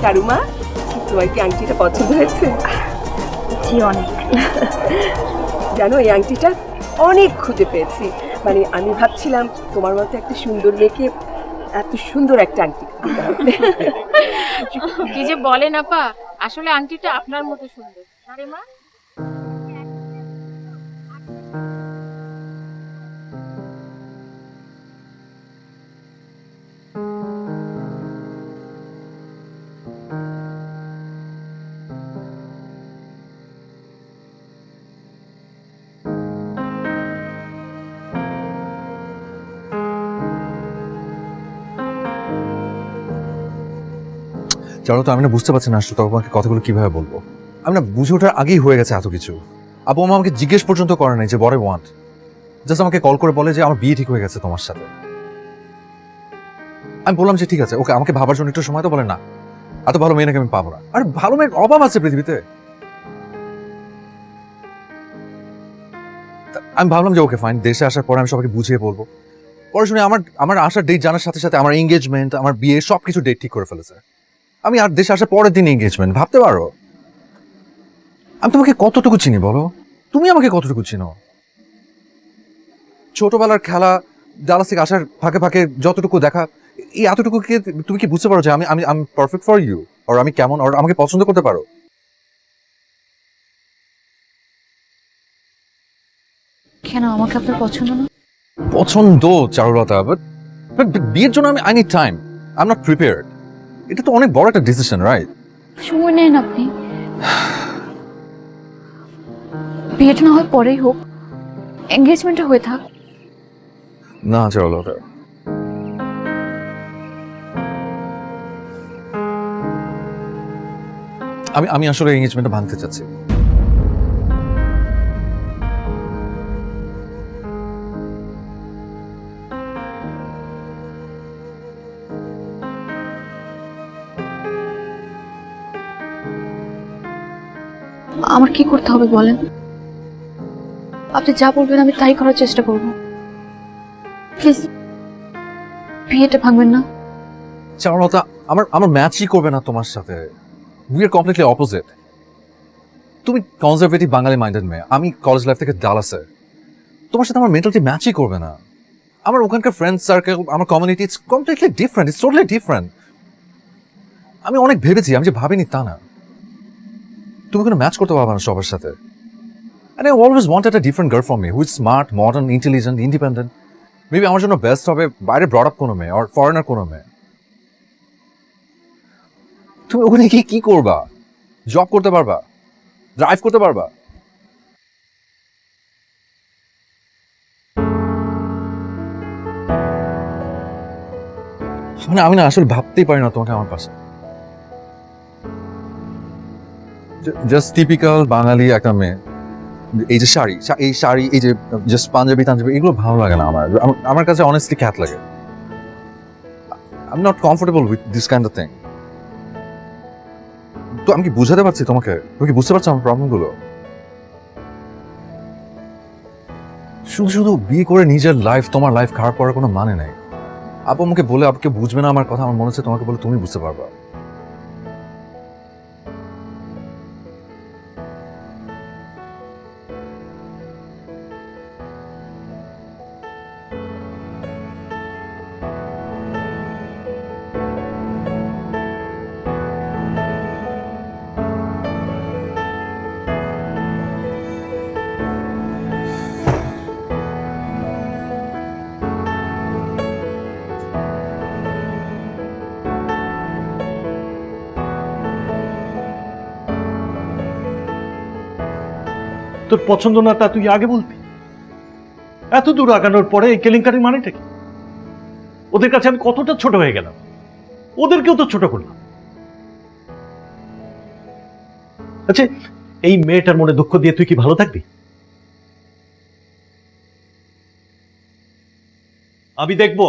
কারুমা, তোমার কি আংটিটা পছন্দ হয়েছে? জি অনেক। জানো, এই আংটিটা অনেক খুঁজে পেয়েছি। মানে আমি ভাবছিলাম তোমার মতো একটা সুন্দর মেয়েকে এত সুন্দর একটা আংটি দিতে হবে। কি যে বলেন আপা, আসলে আংটিটা আপনার মতো সুন্দর। আরে মা, চলো তো, আমি না বুঝতে পারছি না আসলে তোমাকে কথাগুলো কিভাবে বলবো। আমি না বুঝে ওঠার আগেই হয়ে গেছে এত কিছু। আপু আমা আমাকে জিজ্ঞেস পর্যন্ত করে নাই যে বড় ওয়ান্ট, জাস্ট আমাকে কল করে বলে যে আমার বিয়ে ঠিক হয়ে গেছে তোমার সাথে। আমি বললাম যে ঠিক আছে, ওকে, আমাকে ভাবার জন্য একটু সময়। তো বলে না, এত ভালো মেয়ে নাকি আমি পাবো না। আর ভালো মেয়ের অভাব আছে পৃথিবীতে। আমি ভাবলাম যে ওকে ফাইন, দেশে আসার পরে আমি সবাইকে বুঝিয়ে বলবো। পরে শুনে আমার আমার আসার ডেট জানার সাথে সাথে আমার এঙ্গেজমেন্ট, আমার বিয়ে, সবকিছু ডেট ঠিক করে ফেলেছে। আমি আর দেশে আসার পরের দিন এঙ্গেজমেন্ট, ভাবতে পারো? আমি তোমাকে কতটুকু চিনি বলো? তুমি আমাকে কতটুকু চিনো? ছোটবেলার খেলা, ডালাস থেকে আসার ফাঁকে ফাঁকে যতটুকু দেখা, এই এতটুকু কি তুমি কি বুঝতে পারো যে আমি আমি আমি পারফেক্ট ফর ইউ? আর আমি কেমন, আর আমাকে পছন্দ করতে পারো? কেন আমাকে আপনার পছন্দ না? পছন্দ চারুলতা, বাট বিয়ের জন্য আমি I need time. I am not prepared. এটা তো অনেক বড় একটা ডিসিশন, রাইট? সময় নেন আপনি। বিয়েটা না হয় পরেই হোক, এঙ্গেজমেন্টটা হয়ে থাক। না চারুলতা, আমি আমি আসলে এঙ্গেজমেন্টটা ভাঙতে চাচ্ছি। আমার কি করতে হবে বলেন? আপনি যা বলবেন আমি তাই করার চেষ্টা করব। প্লিজ বিয়েটা ভাঙবেন না। চারুলতা, আমার আমার ম্যাচই করবে না তোমার সাথে। We are completely opposite. তুমি কনজারভেটিভ বাঙালি মাইন্ডেড মেয়ে, আমি কলেজ লাইফ থেকে ডালাসে। তোমার সাথে আমার মেন্টালিটি ম্যাচই করবে না। আমার ওখানকার ফ্রেন্ড সার্কেল, আমার community, it's completely different, it's totally different. আমি অনেক ভেবেছি, আমি যে ভাবিনি তা না। তুমি কোনো ম্যাচ করতে পারবে না সবার সাথে। And I always wanted a different girl from me, who is smart, modern, intelligent, independent. Maybe আমার জন্য বেস্ট হবে বাইরে ব্রড আপ কোনো মেয়ে, আর ফরেনার কোনো মেয়ে। তুমি ওখানে গিয়ে কি করবা? জব করতে পারবা? ড্রাইভ করতে পারবা? মানে আমি না আসলে ভাবতেই পারি না তোমাকে আমার পাশে। জাস্ট টিপিক্যাল বাঙালি একটা মেয়ে। এই যে শাড়ি, এই শাড়ি, এই যে জাস্ট পাঞ্জাবি টাঞ্জাবি, এগুলো ভালো লাগে না আমার। আমার কাছে অনেস্টলি খ্যাত লাগে। I am not comfortable with this kind of thing. তো আমি কি বুঝাতে পারছি তোমাকে? তুমি কি বুঝতে পারছো আমার প্রবলেমগুলো? শুধু শুধু বিয়ে করে নিজের লাইফ, তোমার লাইফ খারাপ করার কোনো মানে নেই। আপু আমাকে বলে আপুকে বুঝবে না আমার কথা, আমার মনে হচ্ছে তোমাকে বলে তুমি বুঝতে পারবা। তোর পছন্দ না তা তুই আগে বলবি। এত দূর আগানোর পরে এই কেলেঙ্কারির মানেটা কি? ওদের কাছে আমি কতটা ছোট হয়ে গেলাম, ওদেরকেও তো ছোট করলাম। আচ্ছা, এই মেয়েটার মনে দুঃখ দিয়ে তুই কি ভালো থাকবি? আমি দেখব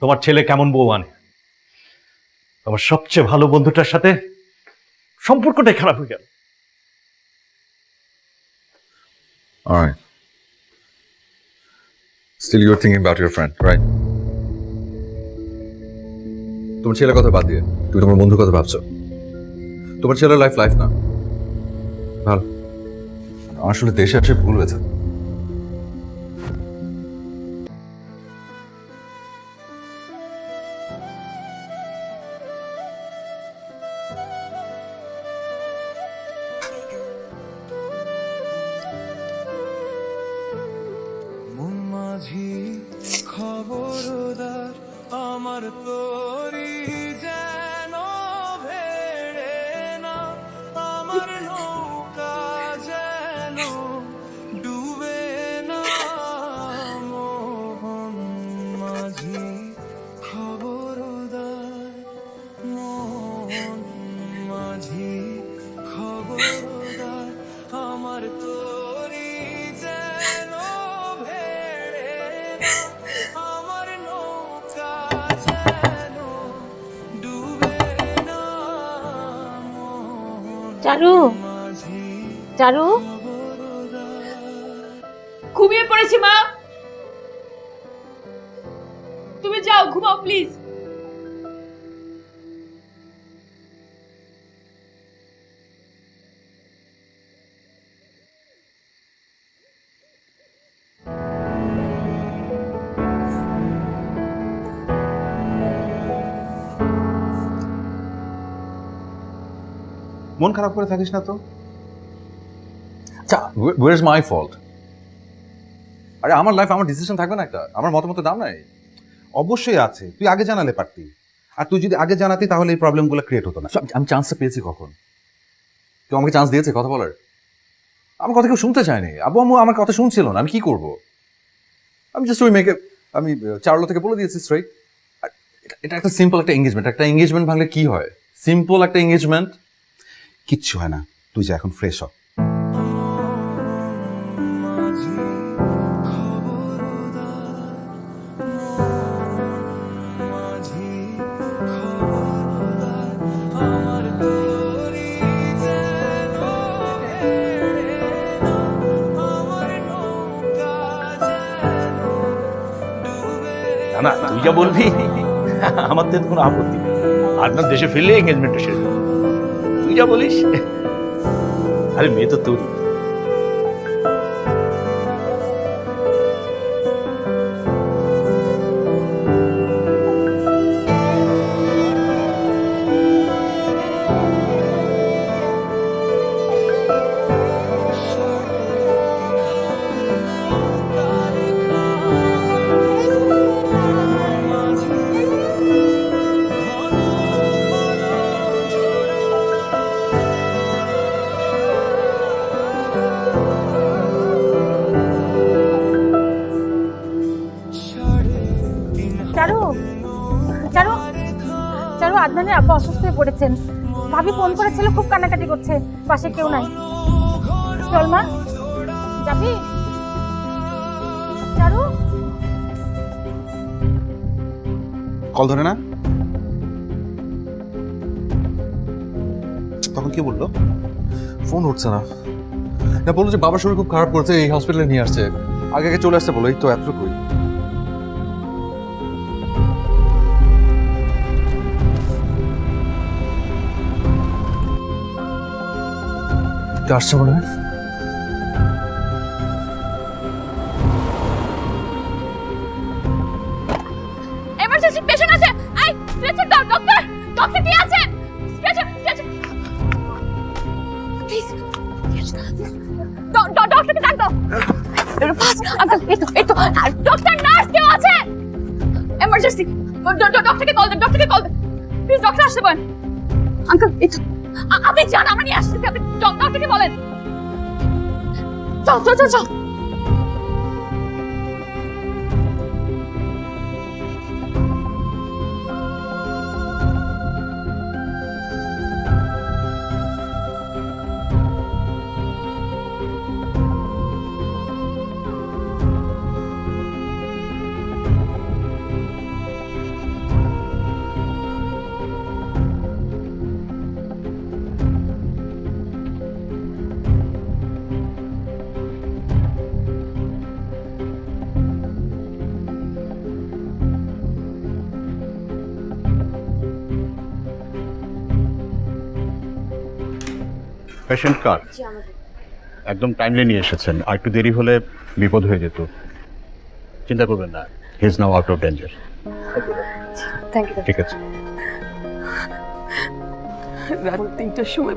তোমার ছেলে কেমন বউ আনে। আমার সবচেয়ে ভালো বন্ধুটার সাথে সম্পর্কটাই খারাপ হয়ে গেল। Alright. Still you're thinking about your friend, right? তুমি তোমার ছেলের কথা বাদ দিয়ে তুমি তোমার বন্ধুর কথা ভাবছো। তোমার ছেলের লাইফ লাইফ না। ভালো, আমার আসলে দেশে আসে ভুল হয়েছে। মাঝি খবরদার আমার তোরি যেন ভেড়ে না, আমার নৌকা যেন ডুবে না। মোহন মাঝি খবরদার, মোহন মাঝি খবরদার আমার তোরি যেন ভেড়ে না, আমার নৌকা যেন ডুবে না। মোহন চারু, মাঝি চারু, ঘুমিয়ে পড়েছি মা, তুমি যাও ঘুমাও প্লিজ। মন খারাপ করে থাকিস না তো। আচ্ছা, where is my fault? আরে আমার লাইফ আমার ডিসিশন থাকবে না একটা? আমার মতামতের দাম নাই? অবশ্যই আছে, তুই আগে জানালে পারতি। আর তুই যদি আগে জানাতি তাহলে এই প্রবলেমগুলো ক্রিয়েট হতো না। আমি চান্সটা পেয়েছি কখন? কেউ আমাকে চান্স দিয়েছে কথা বলার? আমার কথা কেউ শুনতে চায়নি। আব্বু আম্মু আমার কথা শুনছিল না, আমি কি করব? আমি জাস্ট ওই মেয়েকে আমি চারলো থেকে বলে দিয়েছি স্ট্রেইট। এটা একটা সিম্পল একটা এঙ্গেজমেন্ট। একটা এঙ্গেজমেন্ট ভাঙলে কি হয়? সিম্পল একটা এঙ্গেজমেন্ট। কিচ্ছু হয় না, তুই যা এখন ফ্রেশ হ। মাঝি খবরদার, মাঝি খবরদার আমার তোরি যেন ভেড়ে না, আমার নৌকা যেন ডুবে না না, তুই যা বলবি আমার তো কোনো আপত্তি নেই। আপনার দেশে ফিরলে এঙ্গেজমেন্টটা শেষ হবে। তুই যা বলিস। আরে মেয়ে তো তোরই। চারু, চারু, চারু, আদনানের আব্বু অসুস্থ হয়ে পড়েছেন। ভাবি ফোন করেছিল, খুব কান্নাকাটি করছে, পাশে কেউ নাই। চল মা, যাবি? চারু, কল ধরে না, তখন কি বললো? ফোন উঠছে না। না, বললো যে বাবার শরীর খুব খারাপ করেছে, এই হসপিটালে নিয়ে আসছে। আগে আগে চলে আসছে বলো, এই তো এতটুকুই। আসছে মনে হয়। এমার্জেন্সি পেশেন্ট আছে। আই স্ট্রেচার দাও, ডক্টর, ডক্টর কে আছেন? Stretcher, stretcher please. ডক্টরকে ডাক দাও ফাস্ট। আঙ্কেল, এই তো ডক্টর, নার্স কেউ আছে? এমার্জেন্সি, ডক্টরকে কল দেন, ডক্টরকে কল দেন প্লিজ। ডক্টর আসতে বলেন। আঙ্কেল, এই তো আপনি যান, আমরা নিয়ে আসতেছি। আপনি ডক্টরকে বলেন। চল চল চল চল। পেশেন্ট কার? একদম টাইমলি নিয়ে এসেছেন, আর একটু দেরি হলে বিপদ হয়ে যেত। চিন্তা করবেন না, he is now out of danger. Thank you. ঠিক আছে। রাত 3টার সময়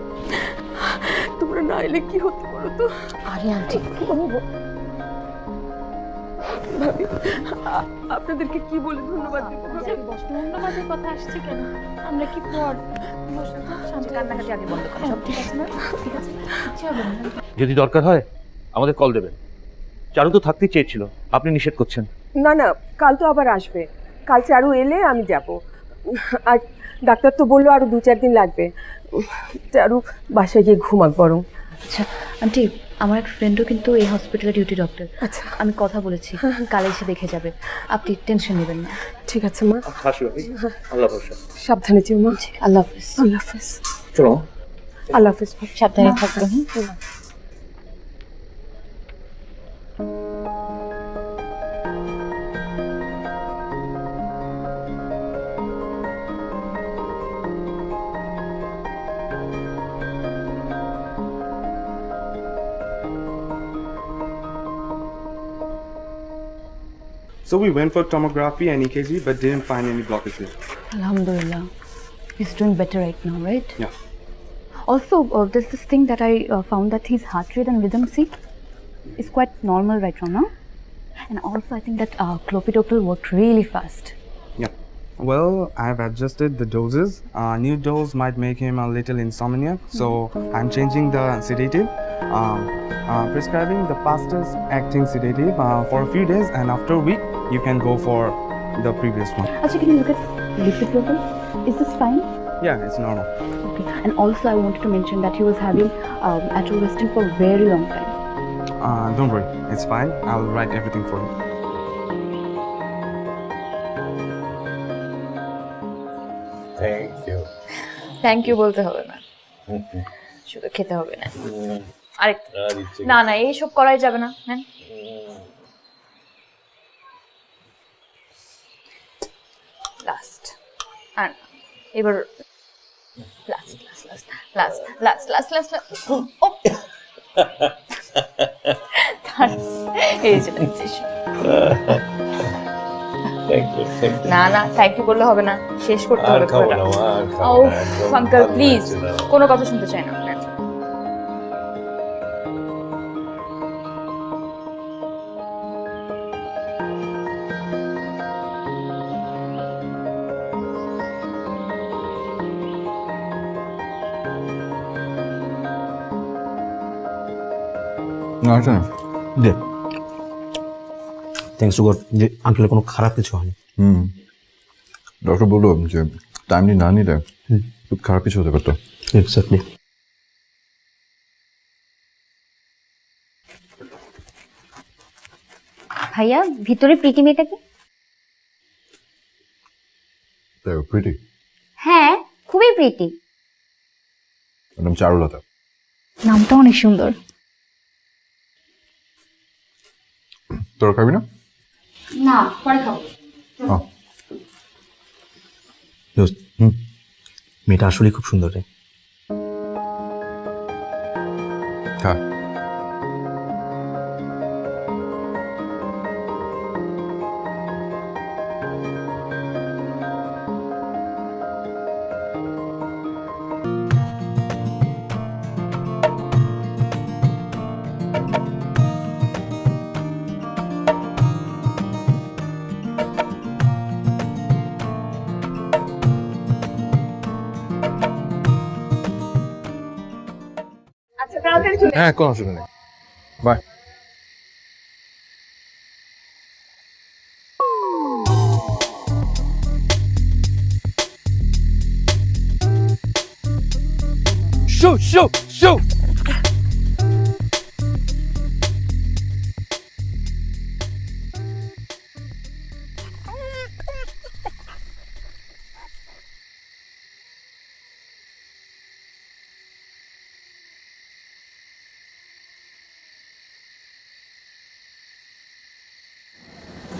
তোমরা না এলে কি হতো বলো তো? আরে আন্টি ভাবি, আপনাদেরকে কি বলে ধন্যবাদ দিতে ভাবি? ধন্যবাদের কথা আসছে কেন? আমরা কি পর বসে থাক, শান্তি কান্নাকাটি আগে বন্ধ করো। সব ঠিক আছে না? ঠিক আছে, কিচ্ছু হবে না। যদি দরকার হয় আমাদের কল দেবেন। চারু তো থাকতেই চেয়েছিল, আপনি নিষেধ করছেন। না না, কাল তো আবার আসবে। কাল চারু এলে আমি যাব। আর ডাক্তার তো বললো আরো 2-4 দিন লাগবে। চারু বাসায় গিয়ে ঘুমাক বরং। আচ্ছা আন্টি, আমার এক ফ্রেন্ডও কিন্তু এই হসপিটালে ডিউটি ডক্টর। আচ্ছা আমি কথা বলেছি, কাল এসে দেখে যাবে। আপনি টেনশন নেবেন না। ঠিক আছে মা, আল্লাহ ভরসা। সাবধানে যেও মা। আল্লাহ হাফিজ। আল্লাহ হাফেজ। চলো। আল্লাহ হাফেজ। সাবধানে থাকবেন। So we went for tomography and EKG but didn't find any blockages. Alhamdulillah. He's doing better right now, right? Yeah. Also, there's this thing that I found that his heart rate and rhythm, see, is quite normal right now, no? And also, I think that clopidogrel worked really fast. Yeah. Well, I've adjusted the doses. New dose might make him a little insomnia, so I'm changing the sedative. Prescribing the fastest acting sedative for a few days, and after a week you can go for the previous one. Actually, can you look at lipid level? Is this fine? Yeah, it's normal. Okay. And also, I wanted to mention that he was having atorvastatin for a very long time. Don't worry, it's fine. I'll write everything for you. Thank you বলতে হবে না, শুধু খেতে হবে না। আরেকটু না না, এইসব করাই যাবে না। নেন। লাস্ট আর এবার last last last last last last last last. ও এই যে না না, থ্যাংক ইউ বললে হবে না, শেষ করতে হবে। ও আঙ্কেল প্লিজ, কোনো কথা শুনতে চাই না। আচ্ছা দে থ্যাংকস টু গড যে আঙ্কেলের কোনো খারাপ কিছু হয়নি। ডক্টর বললো যে টাইমলি না নিলে খুব খারাপ কিছু হতে পারতো। এক্স্যাক্টলি। ভাইয়া, ভিতরে প্রীতি মেয়েটাকে? প্রিটি। হ্যাঁ, খুবই প্রীতি। নাম চারুলতা। নামটা অনেক সুন্দর। তোর খাবি না? না, পরে খাবো। দোস্ত, মেয়েটা আসলে খুব সুন্দর রে। হ্যাঁ। আচ্ছা তাড়াতাড়ি চলে। হ্যাঁ, কোনো অসুবিধা নেই। বাই। Shoot, shoot, shoot!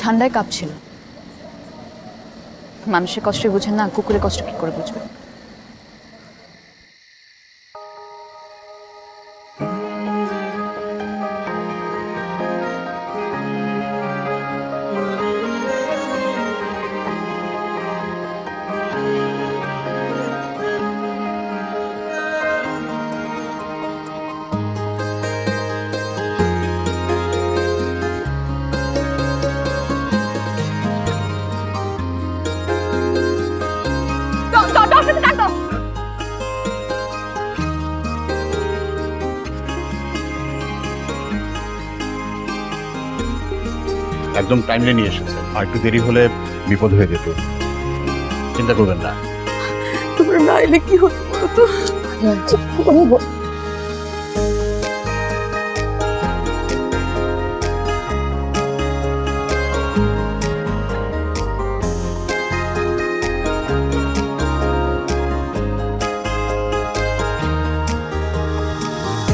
ঠান্ডায় কাঁপছিল। মানুষের কষ্ট বুঝেন না, কুকুরের কষ্ট কি করে বুঝবে? একদম টাইমলি নিয়ে এসেছে, আর একটু দেরি হলে বিপদ হয়ে যেত। চিন্তা করবেন না। তোমরা না এলে কি হতো বলো তো?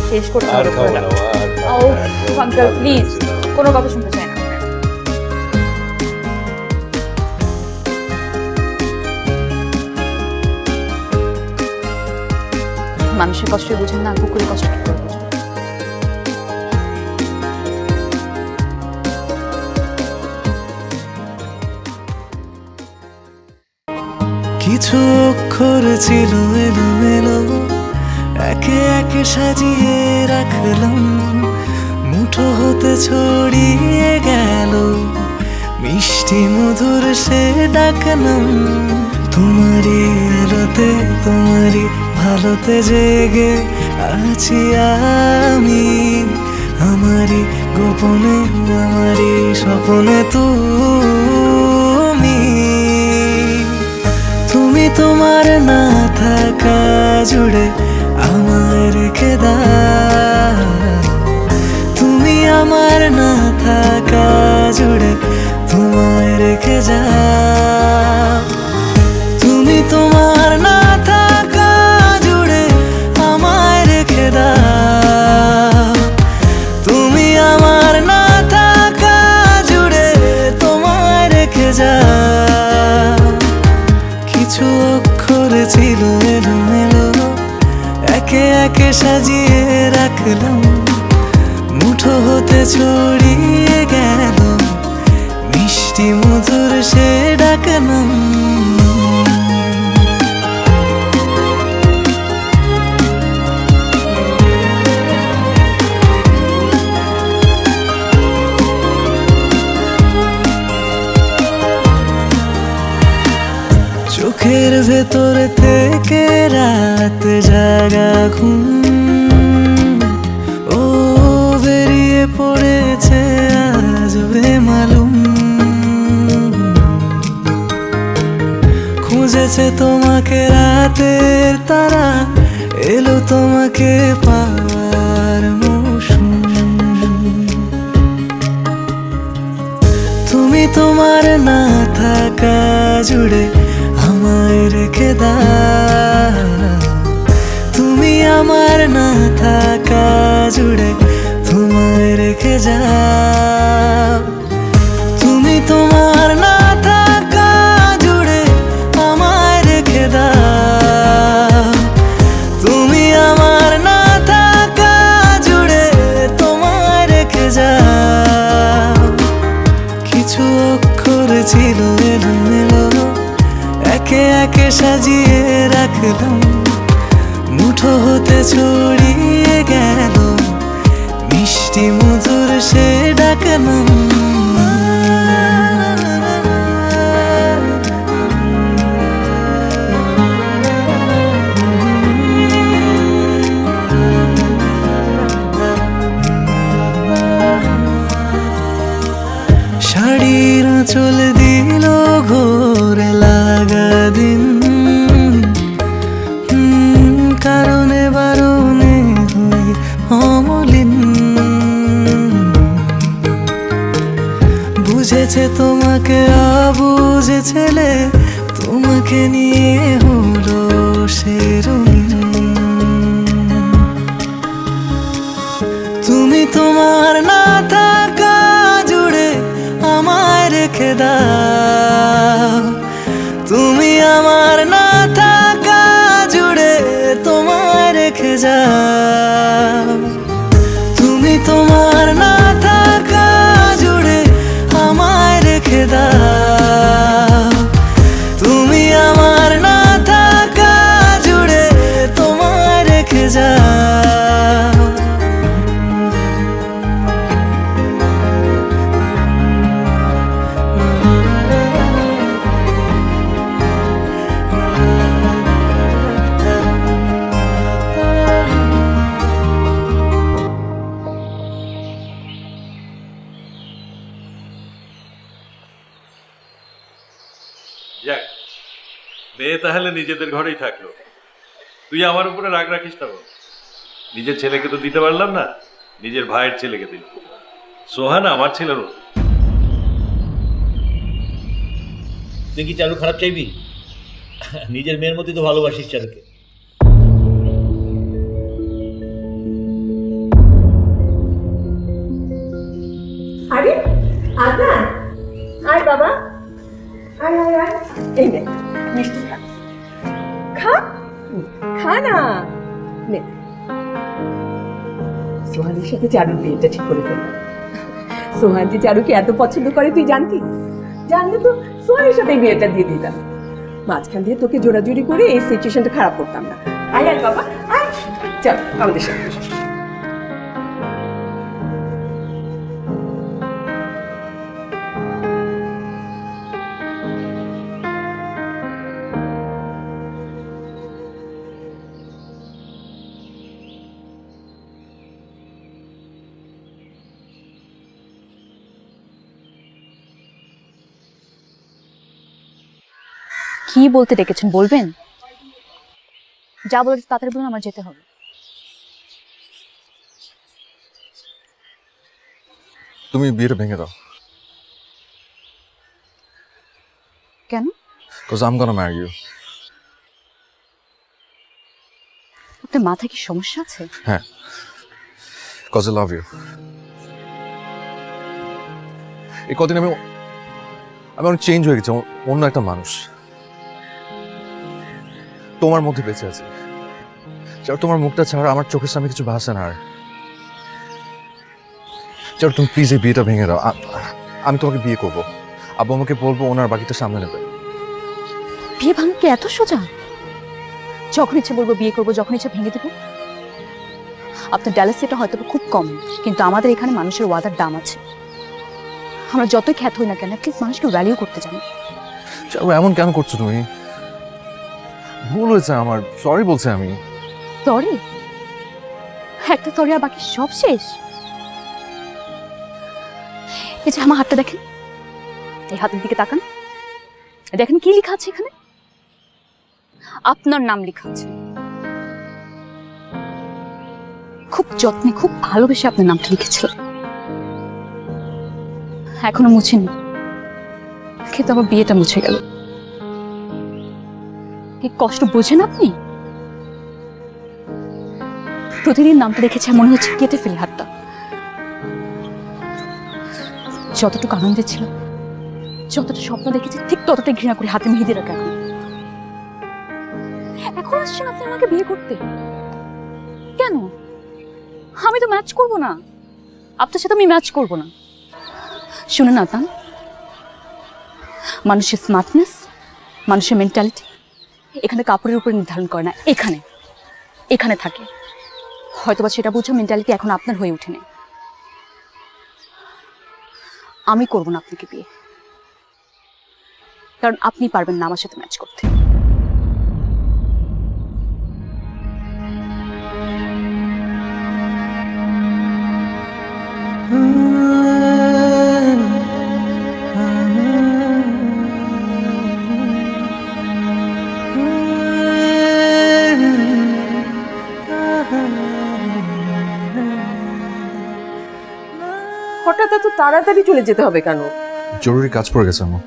শেষ করতে হবে পুরোটা। ও আঙ্কেল প্লিজ, কোনো কথা শুনতে চাই না। মানুষের কষ্ট বুঝেন না, কুকুরের কষ্ট কি করে বুঝেন? কিছু অক্ষর ছিল এলোমেলো, একে একে সাজিয়ে রাখলাম, মুঠো হতে ছড়িয়ে গেল মিষ্টি মধুর সে ডাকনাম। তোমারই আলোতে তোমারই ভালোতে জেগে আছি আমি, আমারই গোপনে আমারই স্বপ্নে তুমি। তুমি তোমার না থাকা জুড়ে আমায় রেখে দাও, তুমি আমার না থাকা জুড়ে তোমায় রেখে যাও। তুমি তোমার না থাকা জুড়ে আমায় রেখে দাও, তুমি আমার না থাকা জুড়ে তোমায় রেখে যাও। কিছু অক্ষর ছিল এলোমেলো, একে একে সাজিয়ে রাখলাম, মুঠো হতে ছড়িয়ে গেল মিষ্টি মধুর সে ডাকনাম। চোখের ভেতর থেকে রাত জাগা ঘুম, ও বেরিয়ে পড়েছে আজ বেমালুম। খুঁজেছে তোমাকে রাতের তারা, এলো তোমাকে পাওয়ার মৌসুম। তুমি তোমার না থাকা জুড়ে আমায় রেখে দাও, তুমি আমার না থাকা জুড়ে তোমায় রেখে যাও। তুমি তোমার না থাকা জুড়ে আমায় রেখে দাও, তুমি আমার না থাকা জুড়ে তোমায় রেখে যাও। কিছু অক্ষর ছিল এলোমেলো, একে একে সাজিয়ে রাখলাম, মুঠো হতে ছড়িয়ে গেল মিষ্টি মধুর সে ডাকনাম। শাড়ির আঁচল দিল ঘোরে লাগা দিন, কারণে বারণে হই অমলিন। বুঝেছে তোমাকে অবুঝে ছেলে, তোমাকে নিয়ে হলো সে রঙিন। তুমি তোমার না থাকা জুড়ে আমায় রেখে দাও, তুমি আমার না থাকা জুড়ে তোমায় রেখে যাও। তুমি তোমার না থাকা জুড়ে আমায় রেখে দাও, তুমি আমার না থাকা জুড়ে তোমায় রেখে যাও। যাক, মেয়ে তাহলে নিজেদের ঘরেই থাকলো। তুই আমার উপরে রাগ রাখিস না বাবা। নিজের ছেলেকে তো দিতে পারলাম না, নিজের ভাইয়ের ছেলেকে দিল। সোহান আমার ছেলের মতো। তুই কি চারু খারাপ চাইবি? নিজের মেয়ের মতোই তো ভালোবাসিস চারুকে। আরে আদনান, আয় বাবা, আয় আয় আয়, এই নে মিষ্টি খা, খা খা না, নে। সোহানের সাথে চারুর বিয়েটা ঠিক করে ফেললাম। সোহান যে চারুকে এত পছন্দ করে তুই জানতি? জানলে তো সোহানের সাথে বিয়েটা দিয়ে দিতাম। মাঝখান দিয়ে তোকে জোড়াজুড়ি করে এই সিচুয়েশনটা খারাপ করতাম না। আয় আয় বাবা, আয়, চল আমাদের সাথে। কি বলতে ডেকেছেন বলবেন? যা বলে তাড়াতাড়ি বলুন, আমার যেতে হবে। তুমি বিয়েটা ভেঙে দাও। কেন? Because I'm gonna marry you. আপনার মাথায় কি সমস্যা আছে? হ্যাঁ, because I love you. এই কদিন আমি অনেক চেঞ্জ হয়ে গেছি, অন্য একটা মানুষ। তোমার মধ্যে বেঁচে আছে, তোমার মুখটা ছাড়া আমার চোখের সামনে কিছু ভাসে না। আর তুমি প্লিজ এই বিয়েটা ভেঙে দাও। আমি তোমাকে বিয়ে করবো, আব্বু আমাকে বলবো, ওনার বাকিটা সামনে নেবে। বিয়ে ভাঙতে এত সোজা? যখন ইচ্ছে বলবো বিয়ে করবো, যখন ইচ্ছে ভেঙে দেবো। আপনার ড্যালাসে এটা হয়তো খুব কম, কিন্তু আমাদের এখানে মানুষের ওয়াদার দাম আছে। আমরা যতই খ্যাত হই না কেন, প্লিজ মানুষকে ভ্যালিউ করতে জানি। এমন কেন করছো তুমি? ভুল হয়েছে আমার, সরি বলছি আমি। সরি? একটা সরি আর বাকি সব শেষ? এই যে আমার হাতটা দেখেন, এই হাতের দিকে তাকান, দেখেন কি লেখা আছে এখানে? আপনার নাম লেখা আছে। খুব যত্নে, খুব ভালোবেসে আপনার নামটা লিখেছিল। এখনো মুছেনি, কিন্তু আমার বিয়েটা মুছে গেল। কি কষ্ট বোঝেন আপনি? প্রতিদিন নামটা দেখেছে, মনে হচ্ছে কেটে ফেলি হাতটা। যতটুকু আনন্দে ছিল, যতটা স্বপ্ন দেখেছি, ঠিক ততটাই ঘৃণা করে হাতে মেহেদি রাখা। এখন আসছেন আপনি আমাকে বিয়ে করতে? কেন? আমি তো ম্যাচ করব না, আপনার সাথে আমি ম্যাচ করব না। শুনে না তান, মানুষের স্মার্টনেস, মানুষের মেন্টালিটি এখানে কাপড়ের উপরে নির্ধারণ করে না, এখানে এখানে থাকে। হয়তোবা সেটা বুঝো মেন্টালিটি এখন আপনার হয়ে ওঠেনি। আমি করব না আপনাকে বিয়ে, কারণ আপনি পারবেন না আমার সাথে ম্যাচ করতে। হঠাৎ এত তাড়াতাড়ি চলে যেতে হবে কেন? জরুরি কাজ পড়ে গেছে আমার।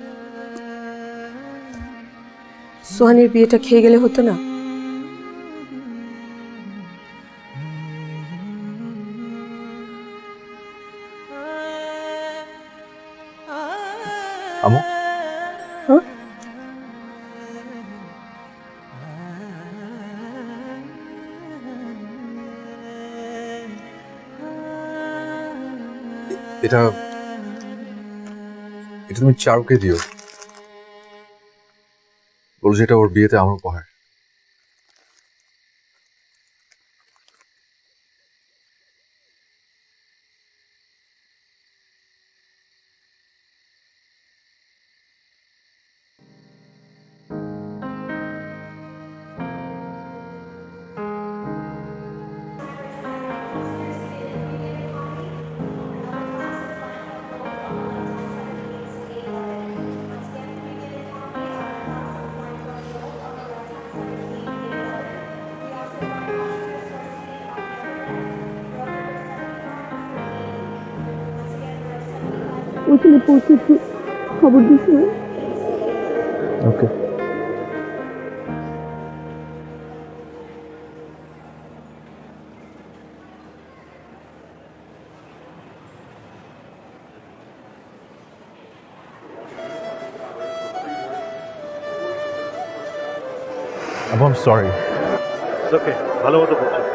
সোহানের বিয়েটা খেয়ে গেলে হতো না? আমু, হ্যাঁ? এটা তুমি চারুকে দিও, বলো যেটা ওর বিয়েতে আমার উপহার। স্টেশনে পৌঁছে একটু খবর দিস না। ওকে। I'm sorry. ওকে, ভালো মতো পৌঁছে